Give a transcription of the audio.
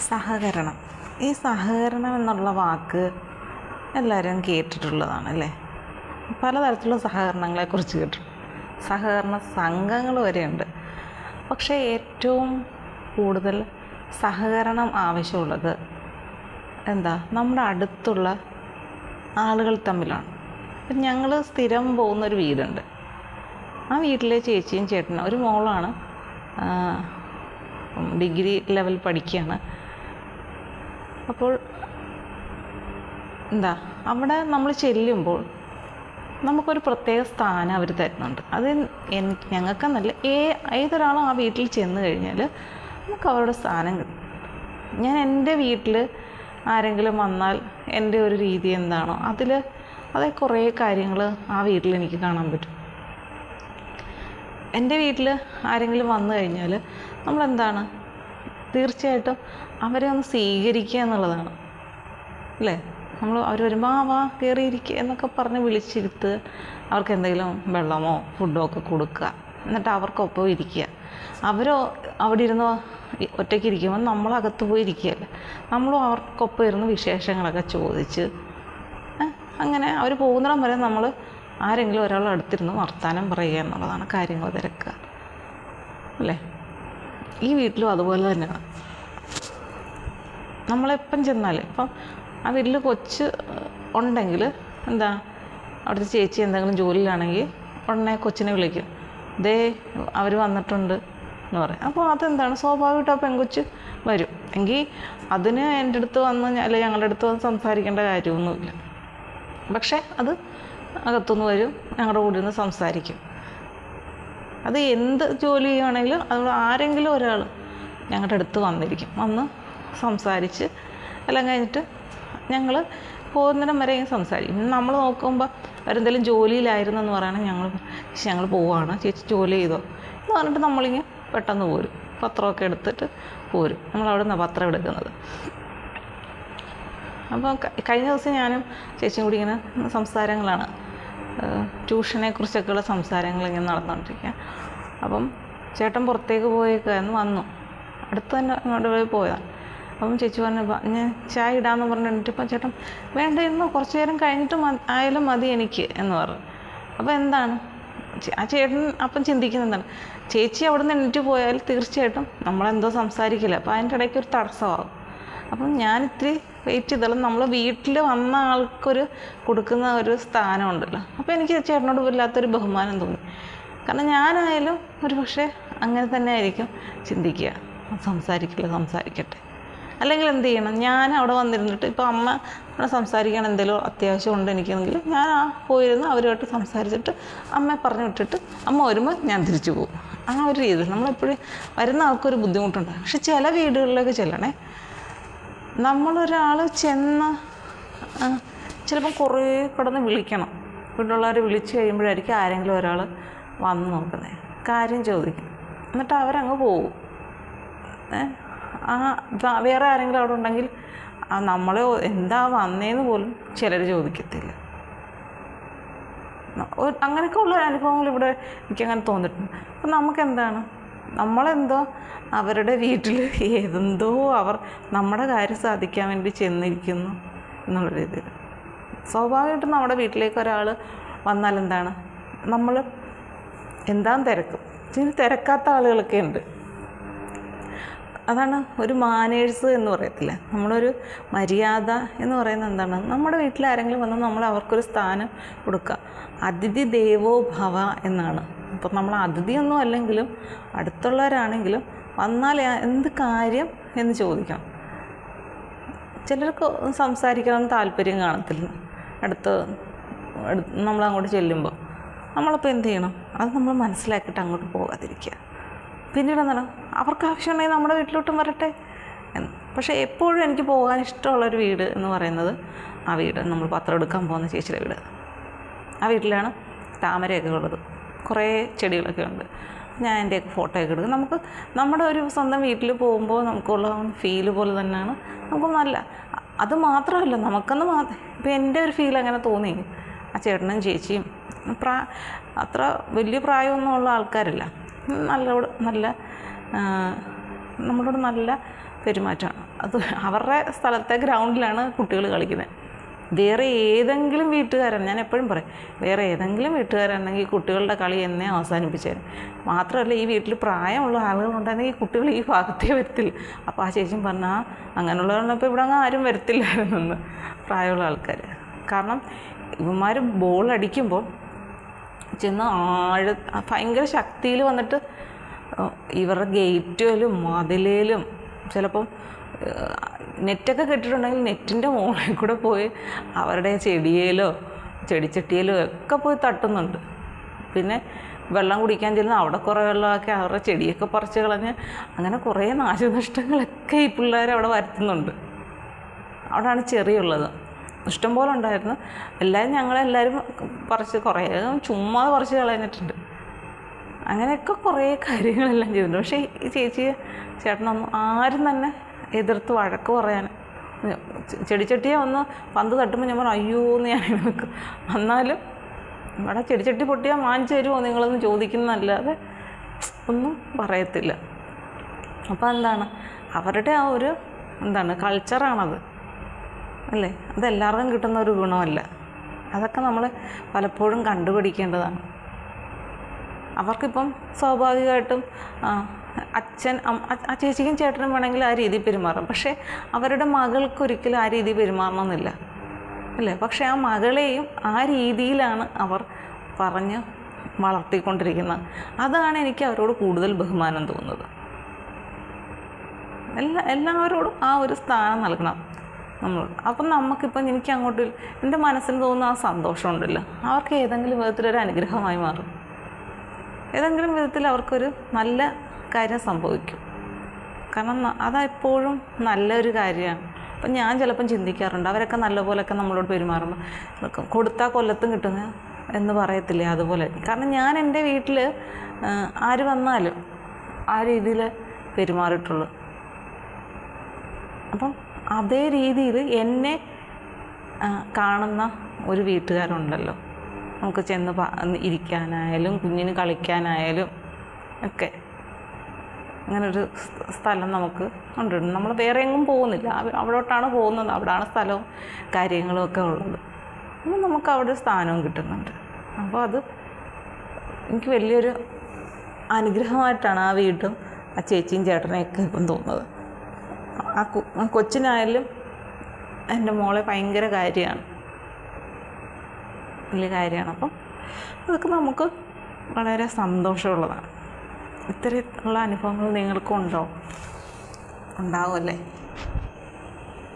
സഹകരണം. ഈ സഹകരണം എന്നുള്ള വാക്ക് എല്ലാവരും കേട്ടിട്ടുള്ളതാണ് അല്ലേ? പലതരത്തിലുള്ള സഹകരണങ്ങളെക്കുറിച്ച് കേട്ടിട്ടുണ്ട്. സഹകരണ സംഘങ്ങൾ വരെയുണ്ട്. പക്ഷേ ഏറ്റവും കൂടുതൽ സഹകരണം ആവശ്യമുള്ളത് നമ്മുടെ അടുത്തുള്ള ആളുകൾ തമ്മിലാണ്. ഇപ്പം ഞങ്ങൾ സ്ഥിരം പോകുന്നൊരു വീടുണ്ട്. ആ വീട്ടിലെ ചേച്ചിയും ചേട്ടനും, ഒരു മോളാണ്, ഡിഗ്രി ലെവൽ പഠിക്കുകയാണ്. അപ്പോൾ അവിടെ നമ്മൾ ചെല്ലുമ്പോൾ നമുക്കൊരു പ്രത്യേക സ്ഥാനം അവർ തരുന്നുണ്ട്. അത് ഞങ്ങൾക്കെന്നല്ല, ഏതൊരാളും ആ വീട്ടിൽ ചെന്ന് കഴിഞ്ഞാൽ നമുക്ക് അവരുടെ സ്ഥാനം കിട്ടും. ഞാൻ എൻ്റെ വീട്ടിൽ ആരെങ്കിലും വന്നാൽ എൻ്റെ ഒരു രീതി എന്താണോ അതേ കുറേ കാര്യങ്ങൾ ആ വീട്ടിൽ എനിക്ക് കാണാൻ പറ്റും. എൻ്റെ വീട്ടിൽ ആരെങ്കിലും വന്നു കഴിഞ്ഞാൽ തീർച്ചയായിട്ടും അവരെ ഒന്ന് സ്വീകരിക്കുക എന്നുള്ളതാണ് അല്ലേ? അവർ വരുമ്പോൾ വാ കയറിയിരിക്കുക എന്നൊക്കെ പറഞ്ഞ് വിളിച്ചിരുത്ത്, അവർക്ക് എന്തെങ്കിലും വെള്ളമോ ഫുഡോ ഒക്കെ കൊടുക്കുക, എന്നിട്ട് അവർക്കൊപ്പം ഇരിക്കുക. അവിടെ ഇരുന്ന് ഒറ്റയ്ക്ക് ഇരിക്കുമ്പോൾ നമ്മളകത്ത് പോയി ഇരിക്കുകയല്ലേ, നമ്മളും അവർക്കൊപ്പം ഇരുന്ന് വിശേഷങ്ങളൊക്കെ ചോദിച്ച് അങ്ങനെ അവർ പോകുന്നിടം വരെ നമ്മൾ ആരെങ്കിലും ഒരാൾ അടുത്തിരുന്ന് വർത്താനം പറയുക എന്നുള്ളതാണ്, കാര്യങ്ങൾ തിരക്കുക അല്ലേ? ഈ വീട്ടിലും അതുപോലെ തന്നെയാണ്. നമ്മളെപ്പം ചെന്നാൽ, ഇപ്പം ആ വീട്ടിൽ കൊച്ച് ഉണ്ടെങ്കിൽ അവിടുത്തെ ചേച്ചി എന്തെങ്കിലും ജോലിയിലാണെങ്കിൽ ഉടനെ കൊച്ചിനെ വിളിക്കും, അവർ വന്നിട്ടുണ്ട് എന്ന് പറയും. അപ്പോൾ സ്വാഭാവികമായിട്ടും ആ പെൺകൊച്ച് വരും. എങ്കിൽ അതിന് എൻ്റെ അടുത്ത് വന്ന് അല്ലെങ്കിൽ ഞങ്ങളുടെ അടുത്ത് വന്ന് സംസാരിക്കേണ്ട കാര്യമൊന്നുമില്ല. പക്ഷേ അത് അകത്തുനിന്ന് വരും, ഞങ്ങളുടെ കൂടെ നിന്ന് സംസാരിക്കും. അത് എന്ത് ജോലി ചെയ്യുകയാണെങ്കിലും അത് ആരെങ്കിലും ഒരാൾ ഞങ്ങളുടെ അടുത്ത് വന്നിരിക്കും, വന്ന് സംസാരിച്ച് എല്ലാം കഴിഞ്ഞിട്ട് ഞങ്ങൾ പോകുന്നിടം വരെ സംസാരിക്കും. നമ്മൾ നോക്കുമ്പോൾ അവരെന്തെങ്കിലും ജോലിയിലായിരുന്നെന്ന് പറയുകയാണെങ്കിൽ ഞങ്ങൾ പോവുകയാണ്, ചേച്ചി ജോലി ചെയ്തോ എന്ന് പറഞ്ഞിട്ട് നമ്മളിങ്ങനെ പെട്ടെന്ന് പോരും, പത്രമൊക്കെ എടുത്തിട്ട് പോരും. നമ്മളവിടെ നിന്നാണ് പത്രം എടുക്കുന്നത്. അപ്പോൾ കഴിഞ്ഞ ദിവസം ഞാനും ചേച്ചിയും കൂടി ഇങ്ങനെ സംസാരങ്ങളാണ്, ട്യൂഷനെ കുറിച്ചൊക്കെയുള്ള സംസാരങ്ങൾ ഇങ്ങനെ നടന്നുകൊണ്ടിരിക്കുക. അപ്പം ചേട്ടൻ പുറത്തേക്ക് പോയേക്കാന്ന് വന്നു, അടുത്ത് തന്നെ അങ്ങോട്ട് പോയതാണ്. അപ്പം ചേച്ചി പറഞ്ഞു ഞാൻ ചായ ഇടാമെന്ന് പറഞ്ഞിട്ട്, ഇപ്പം ചേട്ടൻ വേണ്ട, ഇന്ന് കുറച്ച് നേരം കഴിഞ്ഞിട്ട് ആയാലും മതി എനിക്ക് എന്ന് പറഞ്ഞു. അപ്പോൾ ആ ചേട്ടൻ അപ്പം ചിന്തിക്കുന്നത് ചേച്ചി അവിടെ നിന്ന് എണീറ്റ് പോയാൽ തീർച്ചയായിട്ടും നമ്മളെന്തോ സംസാരിക്കില്ല, അപ്പോൾ അതിൻ്റെ ഇടയ്ക്ക് ഒരു തടസ്സമാകും. അപ്പം ഞാനിത്തിരി വെയിറ്റ് ചെയ്താലും നമ്മൾ വീട്ടിൽ വന്ന ആൾക്കൊരു കൊടുക്കുന്ന ഒരു സ്ഥാനം ഉണ്ടല്ലോ, അപ്പോൾ എനിക്ക് ചേട്ടനോട് വല്ലാത്തൊരു ബഹുമാനം തോന്നി. കാരണം ഞാനായാലും ഒരു പക്ഷേ അങ്ങനെ തന്നെ ആയിരിക്കും ചിന്തിക്കുക, സംസാരിക്കട്ടെ. അല്ലെങ്കിൽ എന്ത് ചെയ്യണം, ഞാൻ അവിടെ വന്നിരുന്നിട്ട് ഇപ്പോൾ അമ്മ അവിടെ സംസാരിക്കാൻ എന്തെങ്കിലും അത്യാവശ്യം ഉണ്ട് എനിക്കെങ്കിൽ ഞാൻ പോയിരുന്ന് അവരുമായിട്ട് സംസാരിച്ചിട്ട് അമ്മയെ പറഞ്ഞു വിട്ടിട്ട് അമ്മ വരുമ്പോൾ ഞാൻ തിരിച്ചു പോകും. ആ ഒരു രീതിയിൽ നമ്മളെപ്പോഴും വരുന്ന ആൾക്കൊരു ബുദ്ധിമുട്ടുണ്ട്. പക്ഷെ ചില വീടുകളിലേക്ക് ചെല്ലണേ, നമ്മളൊരാൾ ചെന്ന് ചിലപ്പോൾ കുറേ കിടന്ന് വിളിക്കണം. വീട്ടിലുള്ളവരെ വിളിച്ച് കഴിയുമ്പോഴായിരിക്കും ആരെങ്കിലും ഒരാൾ വന്ന് നോക്കുന്നത്, കാര്യം ചോദിക്കും, എന്നിട്ട് അവരങ്ങ് പോകും. വേറെ ആരെങ്കിലും അവിടെ ഉണ്ടെങ്കിൽ നമ്മളെ എന്താ വന്നേന്ന് പോലും ചിലർ ചോദിക്കത്തില്ല. അങ്ങനെയൊക്കെ ഉള്ള അനുഭവങ്ങൾ ഇവിടെ എനിക്കങ്ങനെ തോന്നിയിട്ടുണ്ട്. അപ്പം നമ്മളെന്തോ അവരുടെ വീട്ടിൽ അവർ നമ്മുടെ കാര്യം സാധിക്കാൻ വേണ്ടി ചെന്നിരിക്കുന്നു എന്നുള്ള രീതിയിൽ. സ്വാഭാവികമായിട്ടും നമ്മുടെ വീട്ടിലേക്ക് ഒരാൾ വന്നാൽ നമ്മൾ തിരക്കും. തിരക്കാത്ത ആളുകളൊക്കെ ഉണ്ട്. അതാണ് ഒരു മാനേഴ്സ് എന്ന് പറയത്തില്ല, നമ്മളൊരു മര്യാദ എന്ന് പറയുന്നത് നമ്മുടെ വീട്ടിൽ ആരെങ്കിലും വന്നാൽ നമ്മൾ അവർക്കൊരു സ്ഥാനം കൊടുക്കുക. അതിഥി ദേവോ ഭവ എന്നാണ്. അപ്പം നമ്മൾ അതിഥിയൊന്നും അല്ലെങ്കിലും അടുത്തുള്ളവരാണെങ്കിലും വന്നാൽ എന്ത് കാര്യം എന്ന് ചോദിക്കണം. ചിലർക്ക് സംസാരിക്കണം താല്പര്യം കാണത്തില്ല. നമ്മളങ്ങോട്ട് ചെല്ലുമ്പോൾ നമ്മളപ്പോൾ എന്ത് ചെയ്യണം, അത് നമ്മൾ മനസ്സിലാക്കിയിട്ട് അങ്ങോട്ട് പോകാതിരിക്കുക. പിന്നീട് അവർക്ക് ആവശ്യമുണ്ടെങ്കിൽ നമ്മുടെ വീട്ടിലോട്ടും വരട്ടെ. പക്ഷേ എപ്പോഴും എനിക്ക് പോകാൻ ഇഷ്ടമുള്ളൊരു വീട് എന്ന് പറയുന്നത് ആ വീട് നമ്മൾ പത്രം എടുക്കാൻ പോകുന്ന ചേച്ചിയുടെ വീട്. ആ വീട്ടിലാണ് താമരയൊക്കെ ഉള്ളത്, കുറേ ചെടികളൊക്കെ ഉണ്ട്. ഞാൻ എൻ്റെയൊക്കെ ഫോട്ടോയൊക്കെ എടുക്കും. നമുക്ക് നമ്മുടെ ഒരു സ്വന്തം വീട്ടിൽ പോകുമ്പോൾ നമുക്കുള്ള ഫീല് പോലെ തന്നെയാണ് നമുക്ക് അത് മാത്രമല്ല ഇപ്പം എൻ്റെ ഒരു ഫീൽ അങ്ങനെ തോന്നി. ആ ചേട്ടനും ചേച്ചിയും അത്ര വലിയ പ്രായമൊന്നും ഉള്ള ആൾക്കാരില്ല, നല്ല നമ്മളോട് നല്ല പെരുമാറ്റമാണ്. അത് അവരുടെ സ്ഥലത്തെ ഗ്രൗണ്ടിലാണ് കുട്ടികൾ കളിക്കുന്നത്. വേറെ ഏതെങ്കിലും വീട്ടുകാരൻ, ഞാൻ എപ്പോഴും പറയും, വേറെ ഏതെങ്കിലും വീട്ടുകാരുണ്ടെങ്കിൽ കുട്ടികളുടെ കളി എന്നെ അവസാനിപ്പിച്ചേരും. മാത്രമല്ല ഈ വീട്ടിൽ പ്രായമുള്ള ആളുകളുണ്ടെങ്കിൽ കുട്ടികൾ ഈ ഭാഗത്തേ വരത്തില്ല. അപ്പോൾ ആ ചേച്ചിയും പറഞ്ഞാൽ അങ്ങനെയുള്ളവരുള്ളപ്പോൾ ഇവിടെ അങ്ങ് ആരും വരത്തില്ലായിരുന്നെന്ന്, പ്രായമുള്ള ആൾക്കാർ. കാരണം ഇവന്മാർ ബോൾ അടിക്കുമ്പോൾ ചെന്ന് ഭയങ്കര ശക്തിയിൽ വന്നിട്ട് ഇവരുടെ ഗേറ്റിലും മതിലേലും ചിലപ്പം നെറ്റൊക്കെ കെട്ടിട്ടുണ്ടെങ്കിൽ നെറ്റിൻ്റെ മുകളിൽ കൂടെ പോയി അവരുടെ ചെടിയിലോ ചെടിച്ചട്ടിയിലോ ഒക്കെ പോയി തട്ടുന്നുണ്ട്. പിന്നെ വെള്ളം കുടിക്കാൻ ചെല്ലുന്ന അവിടെ കുറേ വെള്ളമൊക്കെ അവരുടെ ചെടിയൊക്കെ പറിച്ച് കളഞ്ഞ് അങ്ങനെ കുറേ നാശനഷ്ടങ്ങളൊക്കെ ഈ പിള്ളേർ അവിടെ വരുത്തുന്നുണ്ട്. അവിടെയാണ് ചെറിയുള്ളത്. ഇഷ്ടംപോലെ ഉണ്ടായിരുന്നു. ഞങ്ങളെല്ലാവരും പറിച്ച് കുറേ ചുമ്മാ പറിച്ച് കളഞ്ഞിട്ടുണ്ട്. അങ്ങനെയൊക്കെ കുറേ കാര്യങ്ങളെല്ലാം ചെയ്തിട്ടുണ്ട്. പക്ഷേ ഈ ചേട്ടനൊന്നും ആരും തന്നെ എതിർത്ത് വഴക്ക് പറയാൻ, ചെടിച്ചട്ടിയെ ഒന്ന് പന്ത് തട്ടുമ്പോൾ ഞാൻ പറഞ്ഞു അയ്യോ എന്ന് ഞാൻ നിൽക്കും. എന്നാലും ഇവിടെ ചെടിച്ചട്ടി പൊട്ടിയാൽ വാങ്ങിച്ചു തരുമോ നിങ്ങളൊന്ന് ചോദിക്കുന്നതല്ലാതെ ഒന്നും പറയത്തില്ല. അപ്പോൾ എന്താണ് അവരുടെ ആ ഒരു കൾച്ചറാണത് അല്ലേ. അതെല്ലാവർക്കും കിട്ടുന്ന ഒരു ഗുണമല്ല. അതൊക്കെ നമ്മൾ പലപ്പോഴും കണ്ടുപിടിക്കേണ്ടതാണ്. അവർക്കിപ്പം സ്വാഭാവികമായിട്ടും ആ ചേച്ചിക്കും ചേട്ടനും വേണമെങ്കിൽ ആ രീതി പെരുമാറാം. പക്ഷേ അവരുടെ മകൾക്കൊരിക്കലും ആ രീതി പെരുമാറണമെന്നില്ല അല്ലേ. പക്ഷേ ആ മകളെയും ആ രീതിയിലാണ് അവർ പറഞ്ഞ് വളർത്തിക്കൊണ്ടിരിക്കുന്നത്. അതാണ് എനിക്ക് അവരോട് കൂടുതൽ ബഹുമാനം തോന്നുന്നത്. എല്ലാവരോടും ആ ഒരു സ്ഥാനം നൽകണം നമ്മൾ. അപ്പം നമുക്കിപ്പം എനിക്ക് അങ്ങോട്ട് എൻ്റെ മനസ്സിന് തോന്നുന്ന ആ സന്തോഷമുണ്ടല്ലോ, അവർക്ക് ഏതെങ്കിലും വിധത്തിലൊരു അനുഗ്രഹമായി മാറും. ഏതെങ്കിലും വിധത്തിൽ അവർക്കൊരു നല്ല കാര്യം സംഭവിക്കും. കാരണം അതെപ്പോഴും നല്ലൊരു കാര്യമാണ്. അപ്പം ഞാൻ ചിലപ്പം ചിന്തിക്കാറുണ്ട്, അവരൊക്കെ നല്ലപോലെയൊക്കെ നമ്മളോട് പെരുമാറുമ്പോൾ കൊടുത്താൽ കൊല്ലത്തും കിട്ടുന്ന എന്ന് പറയത്തില്ലേ, അതുപോലെ. കാരണം ഞാൻ എൻ്റെ വീട്ടിൽ ആര് വന്നാലും ആ രീതിയിൽ പെരുമാറിയിട്ടുള്ളൂ. അപ്പം അതേ രീതിയിൽ എന്നെ കാണുന്ന ഒരു വീട്ടുകാരുണ്ടല്ലോ, നമുക്ക് ചെന്ന് ഇരിക്കാനായാലും കുഞ്ഞിന് കളിക്കാനായാലും ഒക്കെ അങ്ങനൊരു സ്ഥലം നമുക്ക് ഉണ്ട്. നമ്മൾ വേറെ എങ്ങും പോകുന്നില്ല, അവിടോട്ടാണ് പോകുന്നത്. അവിടെയാണ് സ്ഥലവും കാര്യങ്ങളും ഒക്കെ ഉള്ളത്. അപ്പോൾ നമുക്ക് അവിടെ സ്ഥാനവും കിട്ടുന്നുണ്ട്. അപ്പോൾ അത് എനിക്ക് വലിയൊരു അനുഗ്രഹമായിട്ടാണ് ആ വീട്ടും ആ ചേച്ചിയും ചേട്ടനെയൊക്കെ ഇപ്പം തോന്നുന്നത്. ആ കൊച്ചിനായാലും എൻ്റെ മോളെ ഭയങ്കര കാര്യമാണ്, വലിയ കാര്യമാണ്. അപ്പം അതൊക്കെ നമുക്ക് വളരെ സന്തോഷമുള്ളതാണ്. ഇത്തരത്തിലുള്ള അനുഭവങ്ങൾ നിങ്ങൾക്കും ഉണ്ടാവുമല്ലേ?